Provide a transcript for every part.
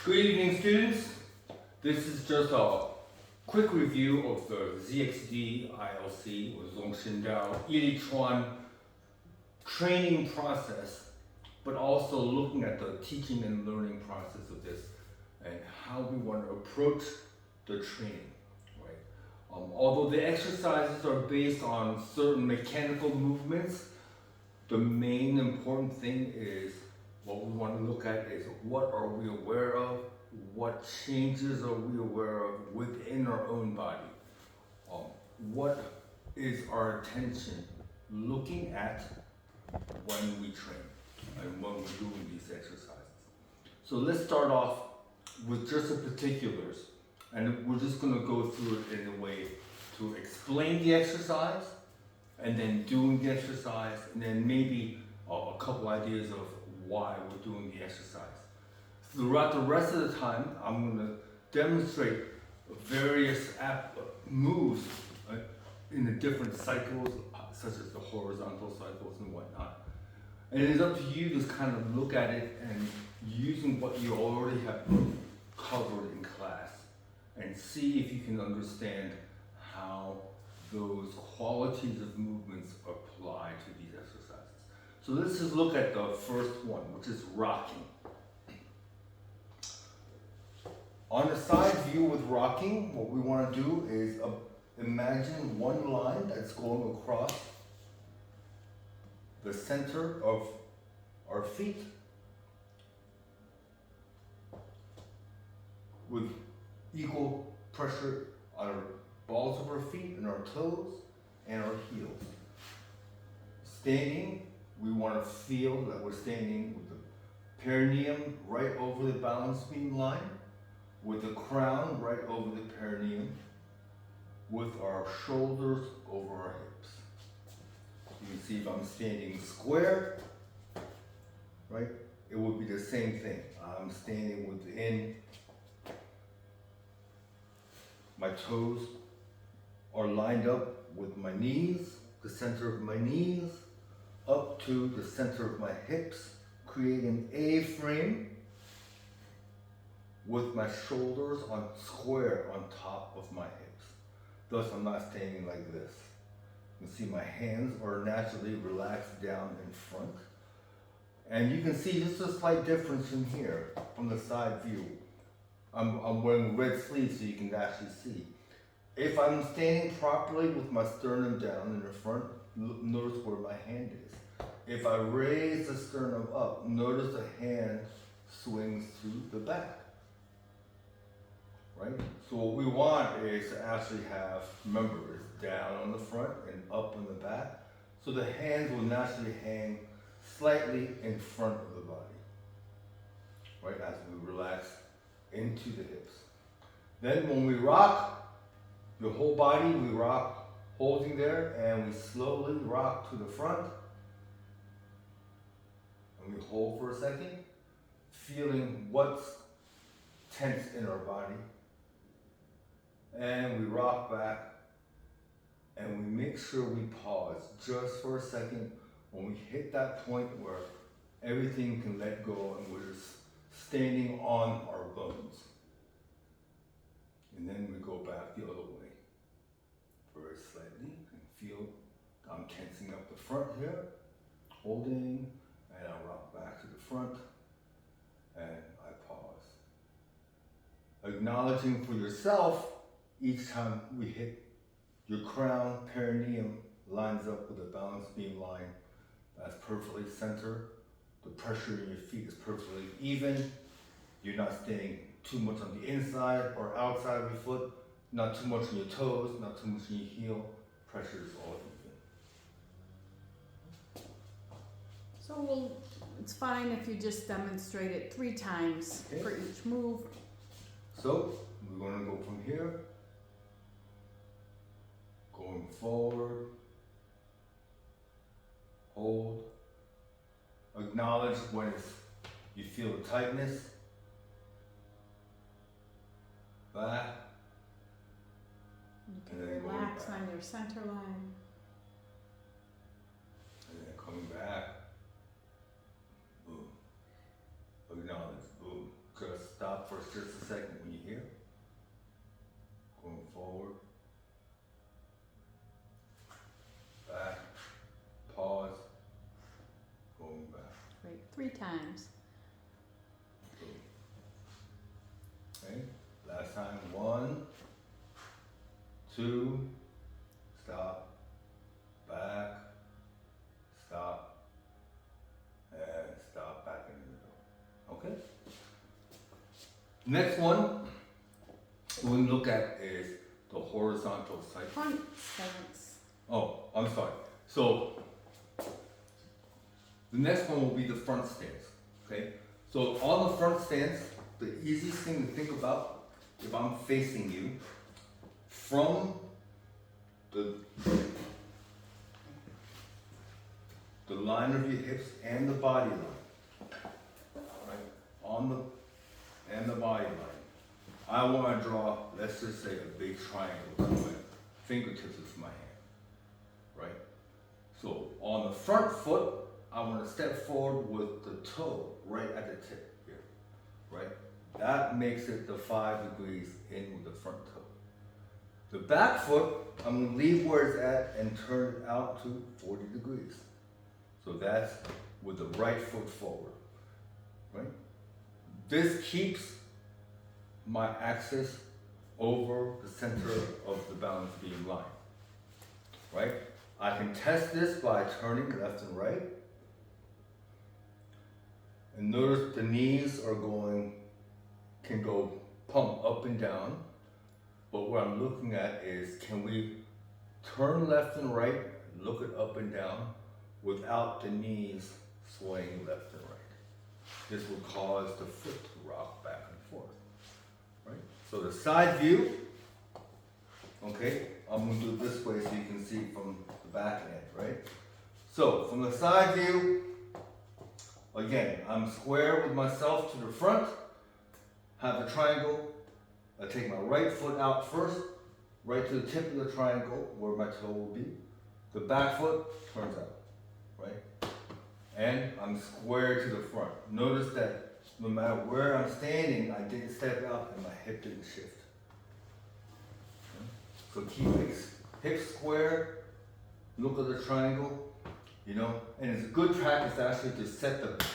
Good evening, students. This is just a quick review of the ZXD ILC or Zhongxindao Yilichuan training process, but also looking at the teaching and learning process of this and how we want to approach the training. Right? Although the exercises are based on certain mechanical movements, the main important thing is what we want to look at is what are we aware of, what changes are we aware of within our own body. What is our attention looking at when we train and when we're doing these exercises. So let's start off with just the particulars, and we're just going to go through it in a way to explain the exercise and then doing the exercise, and then maybe a couple ideas of why we're doing the exercise. Throughout the rest of the time, I'm going to demonstrate various moves in the different cycles, such as the horizontal cycles and whatnot. And it's up to you to kind of look at it and using what you already have covered in class and see if you can understand how those qualities of movements apply to these exercises. So let's just look at the first one, which is rocking. On the side view with rocking, what we want to do is imagine one line that's going across the center of our feet with equal pressure on our balls of our feet and our toes and our heels. Standing, we want to feel that we're standing with the perineum right over the balance beam line, with the crown right over the perineum, with our shoulders over our hips. You can see if I'm standing square, right, it would be the same thing. I'm standing within, my toes are lined up with my knees, the center of my knees, up to the center of my hips, creating an A frame with my shoulders on square on top of my hips. Thus, I'm not standing like this. You can see my hands are naturally relaxed down in front. And you can see just a slight difference in here from the side view. I'm wearing red sleeves so you can actually see. If I'm standing properly with my sternum down in the front, notice where my hand is. If I raise the sternum up, notice the hand swings to the back. Right? So what we want is to actually have, remember, it's down on the front and up on the back. So the hands will naturally hang slightly in front of the body. Right? As we relax into the hips. Then when we rock, the whole body, we rock holding there, and we slowly rock to the front. And we hold for a second, feeling what's tense in our body. And we rock back, and we make sure we pause just for a second when we hit that point where everything can let go and we're just standing on our bones. And then we go back the other way, very slightly, and feel I'm tensing up the front here, holding, and I rock back to the front, and I pause. Acknowledging for yourself, each time we hit your crown, perineum lines up with the balance beam line. That's perfectly centered. The pressure in your feet is perfectly even. You're not standing too much on the inside or outside of your foot, not too much on your toes, not too much on your heel. Pressure is all even. So it's fine if you just demonstrate it 3 times for each move. So we're going to go from here, going forward, hold, acknowledge when you feel the tightness, back, You and can then going relax back. on your center line. And then coming back, boom, acknowledge, boom. Just stop stop for just a second when you're here. Going forward. Back. Pause. Going back. Great, 3 times. Okay. Last time. 1, 2, stop. Back. Stop. And stop back in the middle. Okay? Next one we look at is the horizontal side. Front stance. Oh, I'm sorry. So the next one will be the front stance. Okay? So on the front stance, the easiest thing to think about, if I'm facing you, from the line of your hips and the body line, right? On the and the body line, I want to draw, let's just say, a big triangle with my fingertips is my hand, right? So on the front foot, I want to step forward with the toe right at the tip here, right? That makes it the 5 degrees in with the front toe. The back foot, I'm going to leave where it's at and turn it out to 40 degrees. So that's with the right foot forward, right? This keeps my axis over the center of the balance beam line, right? I can test this by turning left and right. And notice the knees are can go pump up and down. But what I'm looking at is, can we turn left and right, look it up and down, without the knees swaying left and right? This will cause the foot to rock back and forth, right? So the side view, okay, I'm gonna do it this way so you can see from the back end, right? So from the side view, again, I'm square with myself to the front, have the triangle. I take my right foot out first, right to the tip of the triangle where my toe will be. The back foot turns out, right? And I'm square to the front. Notice that no matter where I'm standing, I didn't step out and my hip didn't shift. So keep hips square, look at the triangle, you know, and it's a good practice actually to set the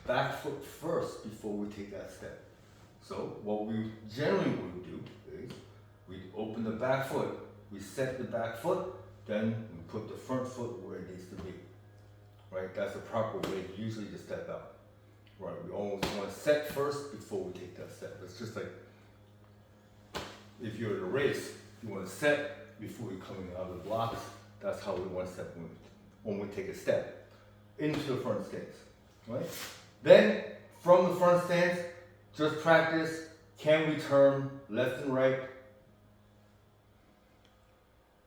back foot first before we take that step. So what we generally would do is we open the back foot, we set the back foot, then we put the front foot where it needs to be. Right? That's the proper way usually to step out. Right? We always want to set first before we take that step. It's just like if you're in a race, you want to set before you're coming out of the blocks. That's how we want to step when we take a step into the front stance. Right? Then from the front stance, just practice, can we turn left and right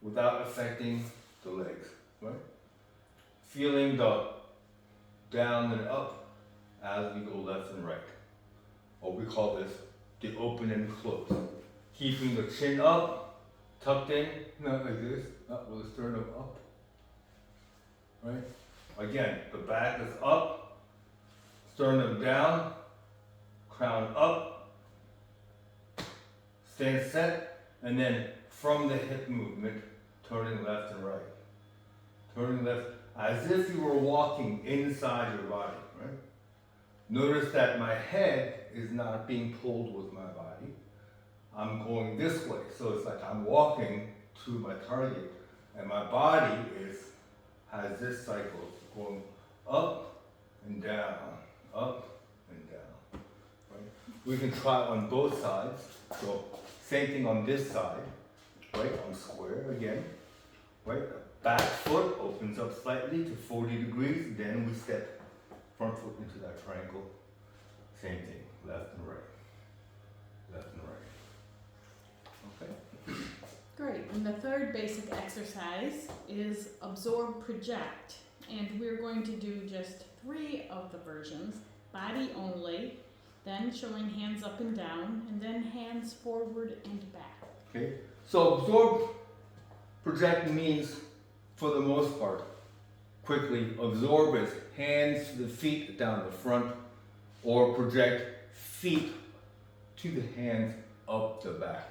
without affecting the legs, right? Feeling the down and up as we go left and right. Or we call this the open and close. Keeping the chin up, tucked in, not like this, not with the sternum up, right? Again, the back is up, sternum down, crown up, stand set, and then from the hip movement, turning left and right. Turning left, as if you were walking inside your body, right? Notice that my head is not being pulled with my body. I'm going this way, so it's like I'm walking to my target, and my body has this cycle going up and down, up and down. We can try on both sides. So same thing on this side, right? I'm square again, right? Back foot opens up slightly to 40 degrees. Then we step front foot into that triangle. Same thing, left and right, left and right. Okay. Great, and the third basic exercise is absorb, project. And we're going to do just 3 of the versions, body only, then showing hands up and down, and then hands forward and back. Okay, so absorb, project means, for the most part, quickly, absorb is hands to the feet down the front, or project feet to the hands up the back.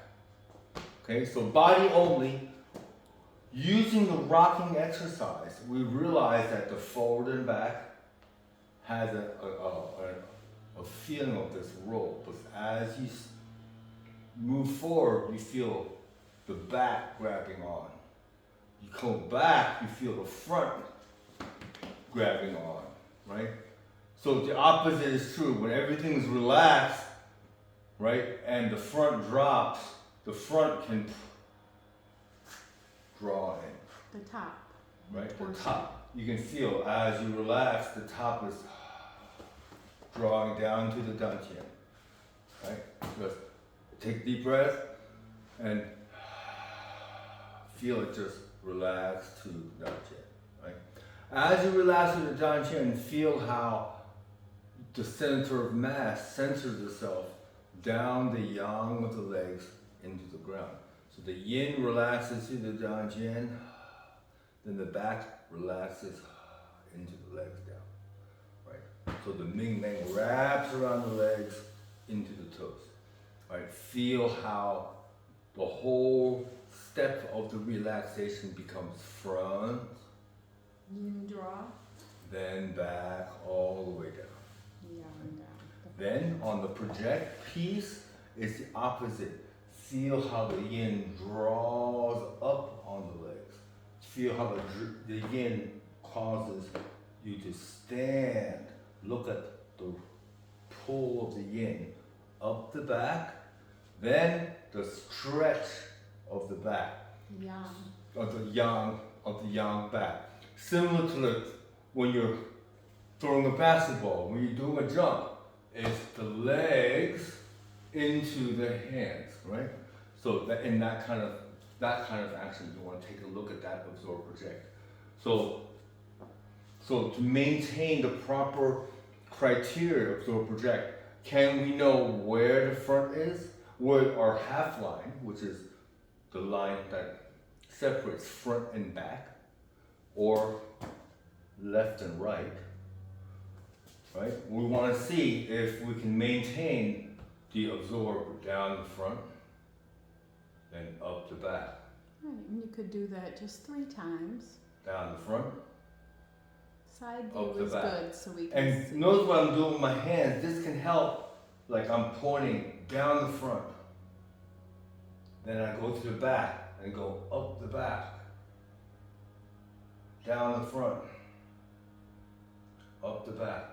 Okay, so body only. Using the rocking exercise, we realize that the forward and back has a feeling of this roll. But as you move forward, you feel the back grabbing on. You come back, you feel the front grabbing on, right? So the opposite is true. When everything is relaxed, right, and the front drops, the front can draw in, The top. right? The Portion. top. You can feel as you relax, the top is drawing down to the dantian, right? Just take a deep breath and feel it just relax to the dantian, right? As you relax to the dantian, feel how the center of mass centers itself down the yang of the legs into the ground. So the yin relaxes to the dantian, then the back relaxes into the legs down, right? So the Ming Meng wraps around the legs into the toes, right? Feel how the whole step of the relaxation becomes front, Yin draw. then back all the way down. Yang down. Then on the project piece, it's the opposite. Feel how the yin draws up on the legs. Feel how the yin causes you to stand. Look at the pull of the yin up the back, then the stretch of the back, Yang. of the yang back. Similar to when you're throwing a basketball, when you're doing a jump, it's the legs into the hands, right? So that in that kind of action, you want to take a look at that absorb project. So to maintain the proper criteria of absorb project, can we know where the front is, where our half line, which is the line that separates front and back, or left and right, right? We want to see if we can maintain the absorb down the front, then up the back, Right, and you could do that just 3 times. down the front. Side Up view the is back. good, so we can And see. notice what I'm doing with my hands. This can help, like I'm pointing down the front. Then I go to the back and go up the back, down the front, up the back.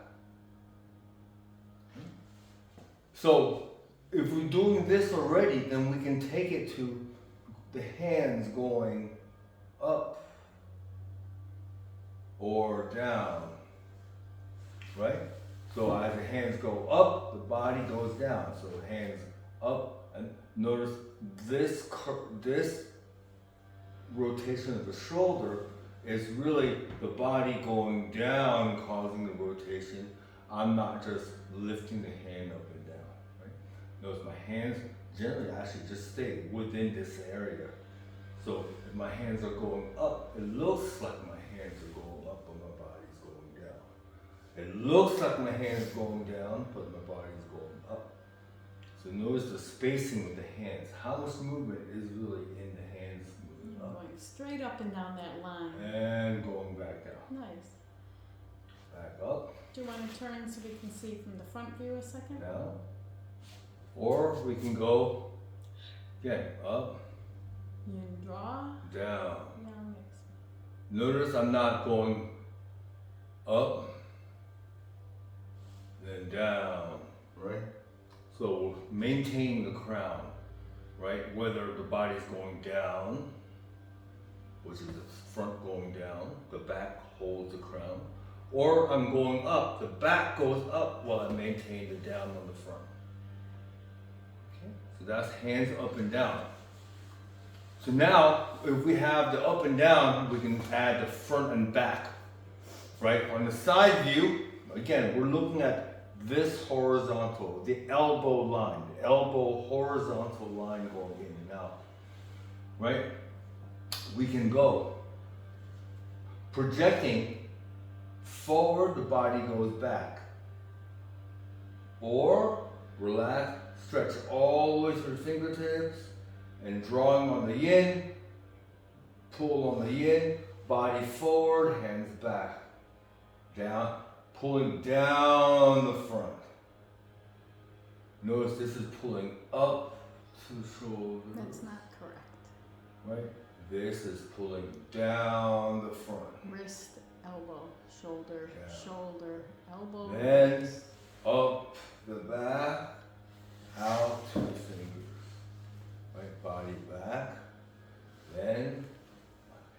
So if we're doing this already, then we can take it to the hands going up or down, right? So as the hands go up, the body goes down. So the hands up, and notice this rotation of the shoulder is really the body going down causing the rotation. I'm not just lifting the hand up and down, right? Notice my hands generally actually just stay within this area. So if my hands are going up, it looks like my hands are going up, but my body's going down. It looks like my hands going down, but my body's going up. So notice the spacing with the hands. How much movement is really in the hands moving You're up going straight up and down that line. and going back down. Nice. Back up, Do you want to turn so we can see from the front view a second? down. Or we can go again, up, Yin draw. down. Yang mix. Notice I'm not going up, then down, right? So maintain the crown, right? Whether the body's going down, which is the front going down, the back holds the crown, or I'm going up, the back goes up while I maintain the down on the front. Okay? So that's hands up and down. So now, if we have the up and down, we can add the front and back, right? On the side view, again, we're looking at this horizontal, the elbow line, the elbow horizontal line going in and out, right? We can go projecting forward, the body goes back, or relax, stretch all the way to the fingertips, and drawing on the yin, pull on the yin, body forward, hands back, down, pulling down the front. Notice this is pulling up to the shoulder. That's not correct. Right? This is pulling down the front. Wrist, elbow, shoulder, Yeah. shoulder, elbow. Then wrist. up the back, out to the fingers. Right, body back. Then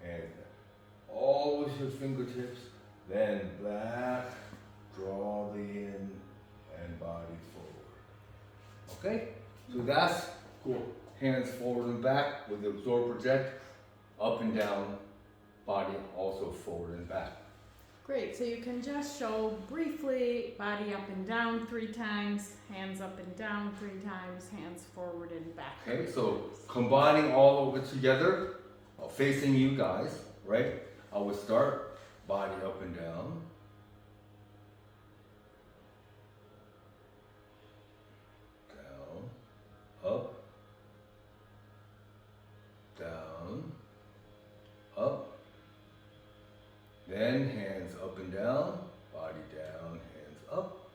hand all with your fingertips. Then back, draw the in and body forward. Okay? So that's cool. Hands forward and back with the absorb project, up and down, body also forward and back. Great, so you can just show briefly body up and down 3 times, hands up and down 3 times, hands forward and back. Okay, so combining all of it together, facing you guys, right? I would start body up and down. Down, up, down, up. Then hands up and down, body down, hands up.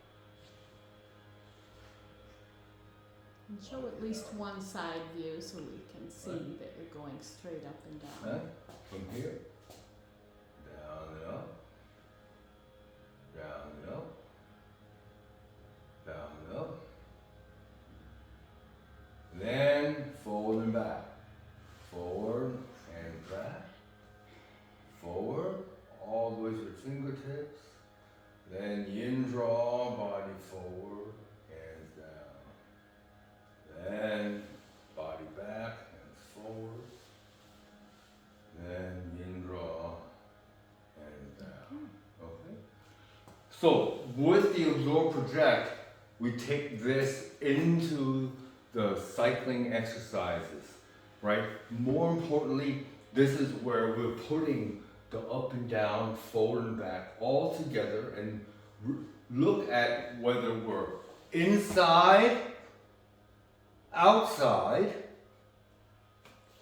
And show at least one side view so we can see that you're going straight up and down. Right? From here, down and up, down and up, down and up. Then forward and back, forward and back, forward, all the way to the fingertips. Then yin draw, body forward, hands down. Then body back, hands forward. Then yin draw, hands down. Okay? So with the absorb project, we take this into the cycling exercises, right? More importantly, this is where we're putting the up and down, forward and back all together and look at whether we're inside, outside,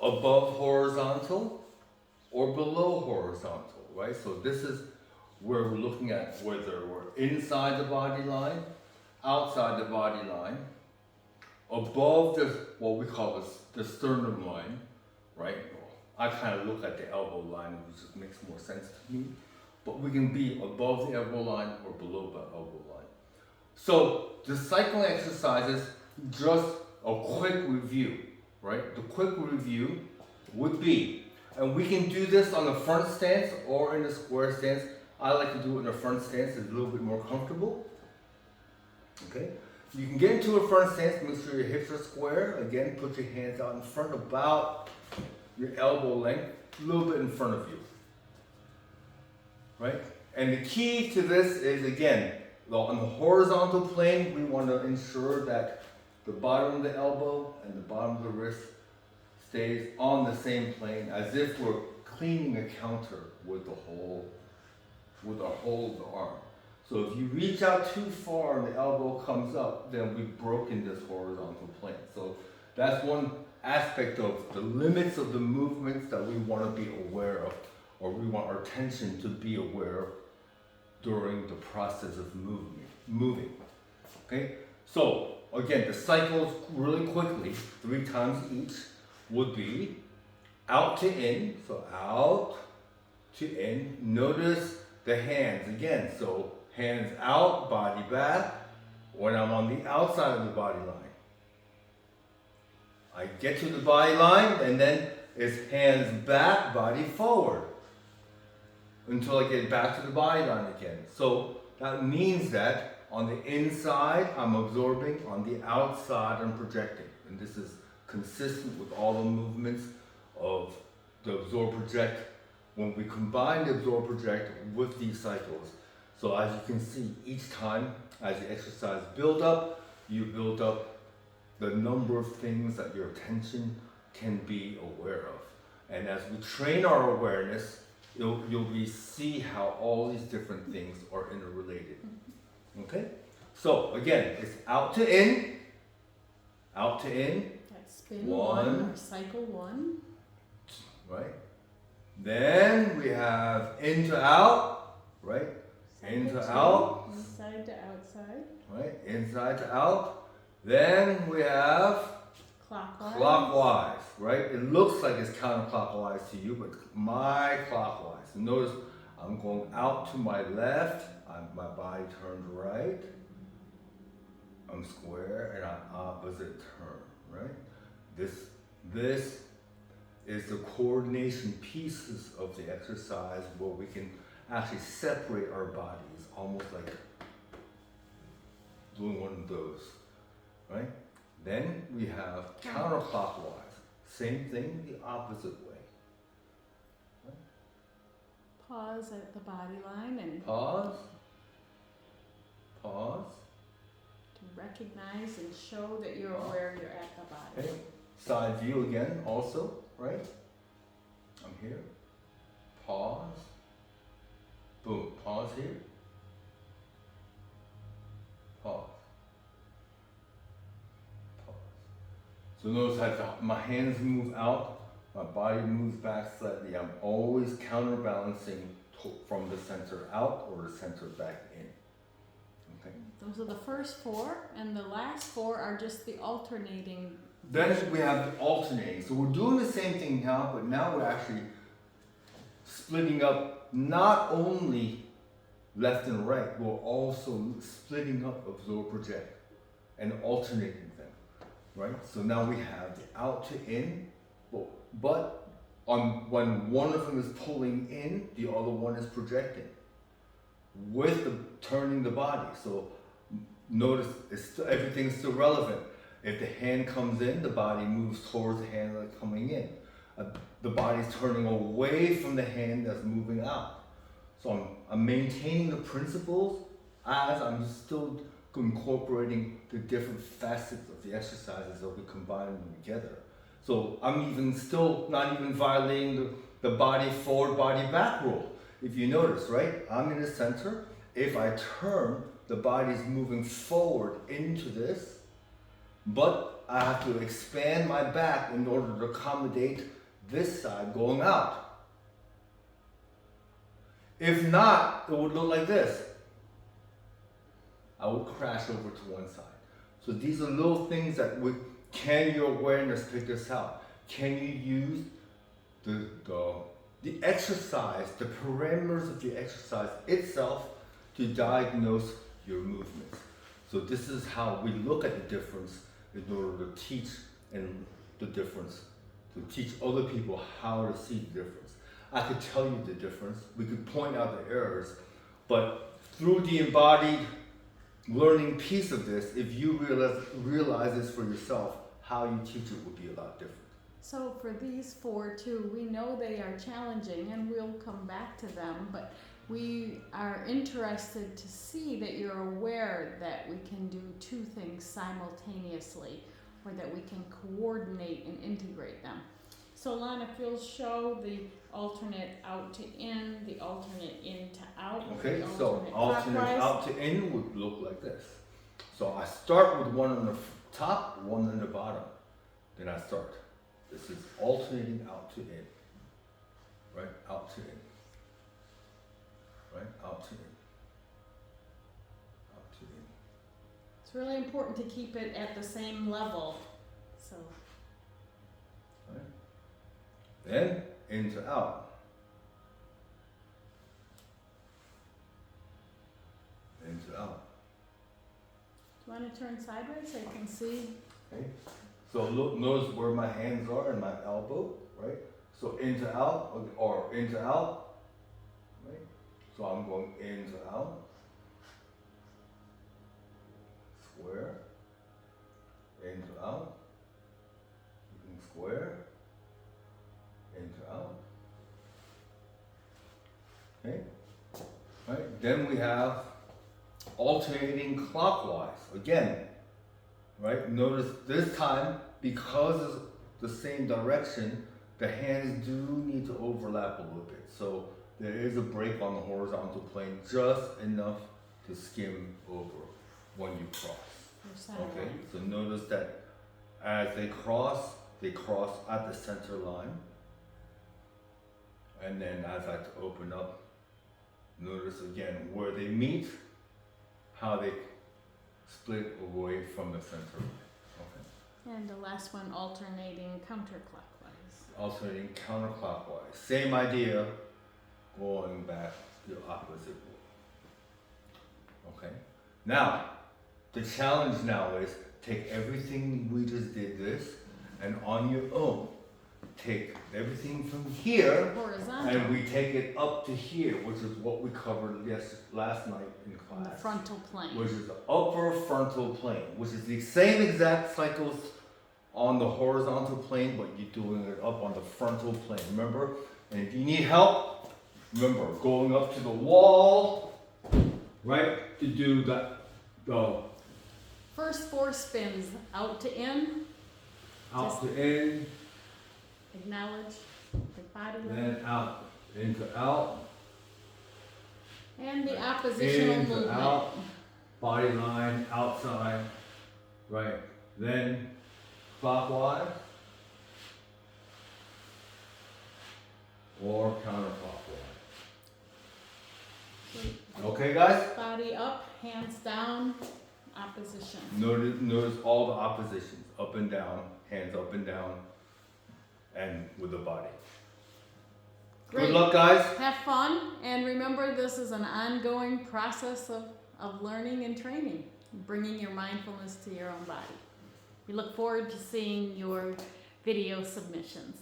above horizontal, or below horizontal, right? So this is where we're looking at whether we're inside the body line, outside the body line, above the, what we call the sternum line, right? I kind of look at the elbow line, which just makes more sense to me. But we can be above the elbow line or below the elbow line. So the cycling exercises, just a quick review, right? The quick review would be, and we can do this on the front stance or in the square stance. I like to do it in the front stance, it's a little bit more comfortable. Okay? You can get into a front stance, make sure your hips are square. Again, put your hands out in front about your elbow length, a little bit in front of you. Right? And the key to this is, again, on the horizontal plane, we want to ensure that the bottom of the elbow and the bottom of the wrist stays on the same plane, as if we're cleaning a counter with the whole, with our whole of the arm. So if you reach out too far and the elbow comes up, then we've broken this horizontal plane. So that's one aspect of the limits of the movements that we want to be aware of, or we want our attention to be aware of during the process of moving. Okay? So again, the cycles really quickly, 3 times each, would be out to in, so out to in. Notice the hands again, so hands out, body back, when I'm on the outside of the body line. I get to the body line and then it's hands back, body forward until I get back to the body line again. So that means that on the inside I'm absorbing, on the outside I'm projecting. And this is consistent with all the movements of the absorb project when we combine the absorb project with these cycles. So as you can see, each time as the exercise build up, you build up the number of things that your attention can be aware of. And as we train our awareness, you'll see how all these different things are interrelated. Okay? So again, it's out to in, out to in, That's spin One. one or cycle one. right? Then we have in to out, right? In Cycle to two, out, inside to outside. right? Inside to out. Then we have Clockwise. clockwise, right? It looks like it's counterclockwise to you, but my clockwise. So notice I'm going out to my left, my body turned right. I'm square and I'm opposite turn, right? This is the coordination pieces of the exercise where we can actually separate our bodies, almost like doing one of those, right? Then we have counterclockwise, same thing, the opposite way. Pause at the body line and Pause, pause, to recognize and show that you're aware you're at the body. okay? Side view again, also, right? I'm here, pause, boom, pause here, pause, pause. So notice how my hands move out, my body moves back slightly. I'm always counterbalancing from the center out or the center back in. Okay. Those are the first four, and the last four are just the alternating. Then we have the alternating. So we're doing the same thing now, but now we're actually splitting up not only left and right, we're also splitting up absorb project and alternating them, right? So now we have the out to in, but when one of them is pulling in, the other one is projecting with the turning the body. So notice everything's still relevant. If the hand comes in, the body moves towards the hand that's coming in. The body's turning away from the hand that's moving out. So I'm maintaining the principles as I'm still incorporating the different facets of the exercises that we combine them together. So I'm even still not even violating the body forward, body back rule. If you notice, right? I'm in the center. If I turn, the body's moving forward into this, but I have to expand my back in order to accommodate this side going out. If not, it would look like this. I would crash over to one side. So these are little things that can your awareness pick this out? Can you use the exercise, the parameters of the exercise itself to diagnose your movements? So this is how we look at the difference in order to teach and the difference, to teach other people how to see the difference. I could tell you the difference, we could point out the errors, but through the embodied learning piece of this, if you realize this for yourself, how you teach it would be a lot different. So for these four too, we know they are challenging and we'll come back to them, but we are interested to see that you're aware that we can do two things simultaneously, or that we can coordinate and integrate them. So Lana, if you'll show the alternate out to in, the alternate in to out. Okay, the so alternate clockwise. out to in would look like this. So I start with one on the top, one on the bottom. Then I start. This is alternating out to in. Right? Out to in. Right? Out to in. Out to in. It's really important to keep it at the same level. So Right? Then in to out. In to out. do you want to turn sideways so you can see? Okay? So look, notice where my hands are and my elbow, right? So in to out or in to out, right? So I'm going in to out, square, in to out, even square, in to out. Okay? Right? Then we have alternating clockwise. Again, right? Notice this time, because it's the same direction, the hands do need to overlap a little bit. So there is a break on the horizontal plane, just enough to skim over when you cross. Your center Okay, line. so notice that As they cross at the center line. And then as I open up, notice again where they meet, how they split away from the center line. Okay. And the last one, alternating counterclockwise. Alternating counterclockwise. Same idea, going back the opposite way. Okay. Now, the challenge now is take everything we just did this, and on your own, take everything from here, Horizontal. and we take it up to here, which is what we covered last night in On the class. frontal plane. Which is the upper frontal plane, which is the same exact cycles on the horizontal plane, but you're doing it up on the frontal plane, remember? And if you need help, remember, going up to the wall, right, to do the First 4 spins, out to in, out to in, acknowledge the body line, then out, into out, and the oppositional into movement. out, body line, outside, right, then clockwise, or counterclockwise. Okay, guys? Body up, hands down, opposition. Notice all the oppositions, up and down, hands up and down, and with the body. Great. Good luck, guys. Have fun, and remember this is an ongoing process of learning and training, bringing your mindfulness to your own body. We look forward to seeing your video submissions.